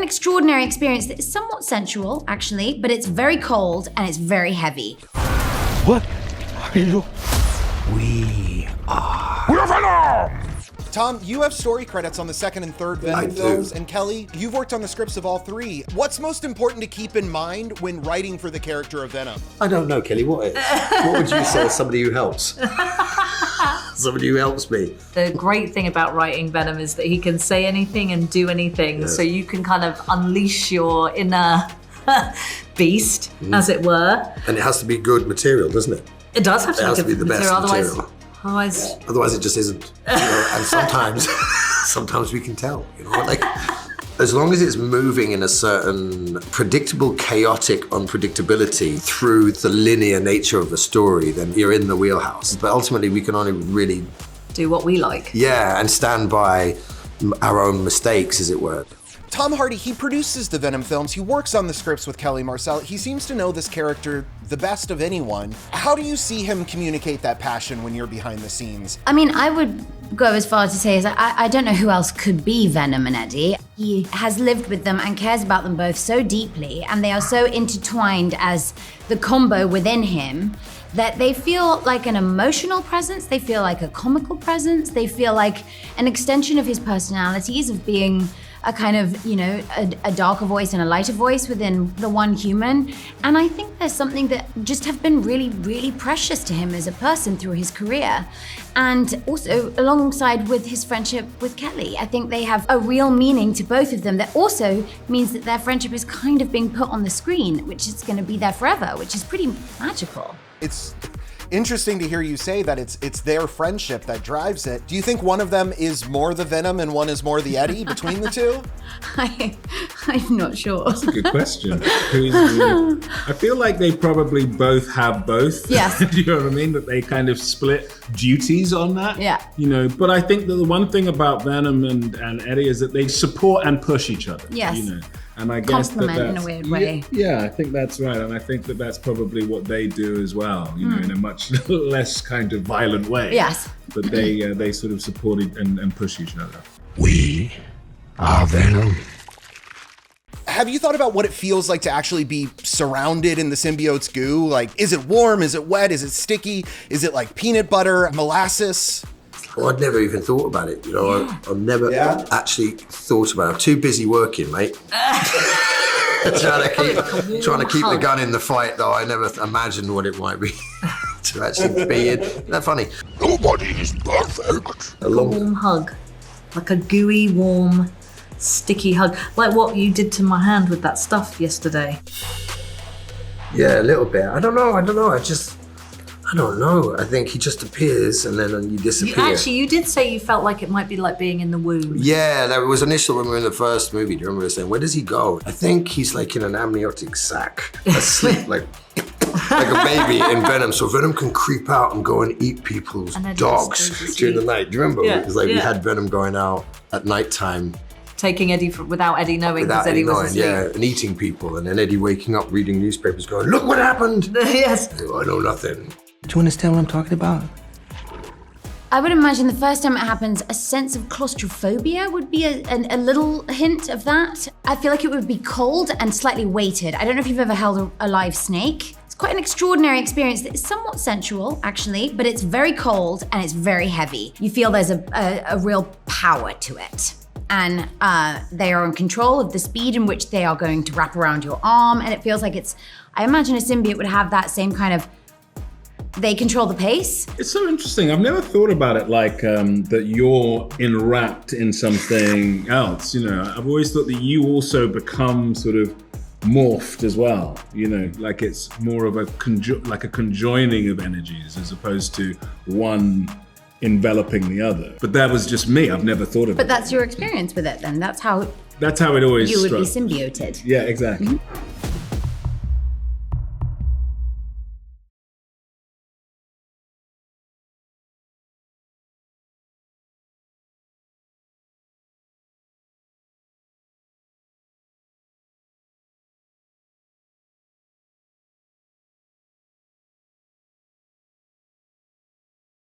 an extraordinary experience that is somewhat sensual, actually, but it's very cold and it's very heavy. What are you? We are Venom! Tom, you have story credits on the second and third Venom films, and Kelly, you've worked on the scripts of all three. What's most important to keep in mind when writing for the character of Venom? I don't know, Kelly, what is? What would you say as somebody who helps? Somebody who helps me. The great thing about writing Venom is that he can say anything and do anything, so you can kind of unleash your inner beast, as it were. And it has to be good material, doesn't it? It does have to, it has to be the best material. Otherwise it just isn't. You know, and sometimes we can tell. You know, like as long as it's moving in a certain predictable, chaotic unpredictability through the linear nature of the story, then you're in the wheelhouse. But ultimately, we can only really do what we like. Yeah, and stand by our own mistakes, as it were. Tom Hardy, he produces the Venom films. He works on the scripts with Kelly Marcel. He seems to know this character the best of anyone. How do you see him communicate that passion when you're behind the scenes? I mean, I would go as far as to say I don't know who else could be Venom and Eddie. He has lived with them and cares about them both so deeply, and they are so intertwined as the combo within him that they feel like an emotional presence, they feel like a comical presence, they feel like an extension of his personalities of being a kind of, you know, a darker voice and a lighter voice within the one human. And I think there's something that just have been really, really precious to him as a person through his career. And also alongside with his friendship with Kelly. I think they have a real meaning to both of them that also means that their friendship is kind of being put on the screen, which is gonna be there forever, which is pretty magical. It's interesting to hear you say that it's their friendship that drives it. Do you think one of them is more the Venom and one is more the Eddie between the two? I'm not sure. That's a good question. I feel like they probably both have both. Yes. Do you know what I mean? That they kind of split duties on that. Yeah. You know, but I think that the one thing about Venom and Eddie is that they support and push each other. Yes. You know, and I guess compliment that's in a weird way. Yeah, I think that's right, and I think that that's probably what they do as well. You know, in a much less kind of violent way. Yes. But they sort of support and push each other. We are Venom. Have you thought about what it feels like to actually be surrounded in the symbiote's goo? Like, is it warm? Is it wet? Is it sticky? Is it like peanut butter, molasses? Well, I'd never even thought about it, you know. I've never actually thought about it. I'm too busy working, mate. trying to keep the gun in the fight, though. I never imagined what it might be to actually be in. Isn't that funny? Nobody is perfect. A long warm hug, like a gooey, warm, sticky hug, like what you did to my hand with that stuff yesterday. Yeah, a little bit. I don't know. I don't know. I think he just appears and then you disappear. You did say you felt like it might be like being in the womb. Yeah, that was initial when we were in the first movie. Do you remember saying, where does he go? I think he's like in an amniotic sac, asleep, like a baby in Venom. So Venom can creep out and go and eat people's dogs during the night. Do you remember? Because we had Venom going out at nighttime. Taking Eddie without Eddie knowing, because Eddie was asleep. Yeah, and eating people. And then Eddie waking up, reading newspapers, going, look what happened. Yes. I know nothing. Do you understand what I'm talking about? I would imagine the first time it happens, a sense of claustrophobia would be a little hint of that. I feel like it would be cold and slightly weighted. I don't know if you've ever held a live snake. It's quite an extraordinary experience that is somewhat sensual, actually, but it's very cold and it's very heavy. You feel there's a real power to it. And they are in control of the speed in which they are going to wrap around your arm. And it feels like I imagine a symbiote would have that same kind of, they control the pace. It's so interesting. I've never thought about it like that you're enwrapped in something else. You know, I've always thought that you also become sort of morphed as well. You know, like it's more of a conjoining of energies as opposed to one enveloping the other. But that was just me. I've never thought of it. But that's your experience with it then. That's how it always you would be struck. symbioted. Yeah, exactly. Mm-hmm.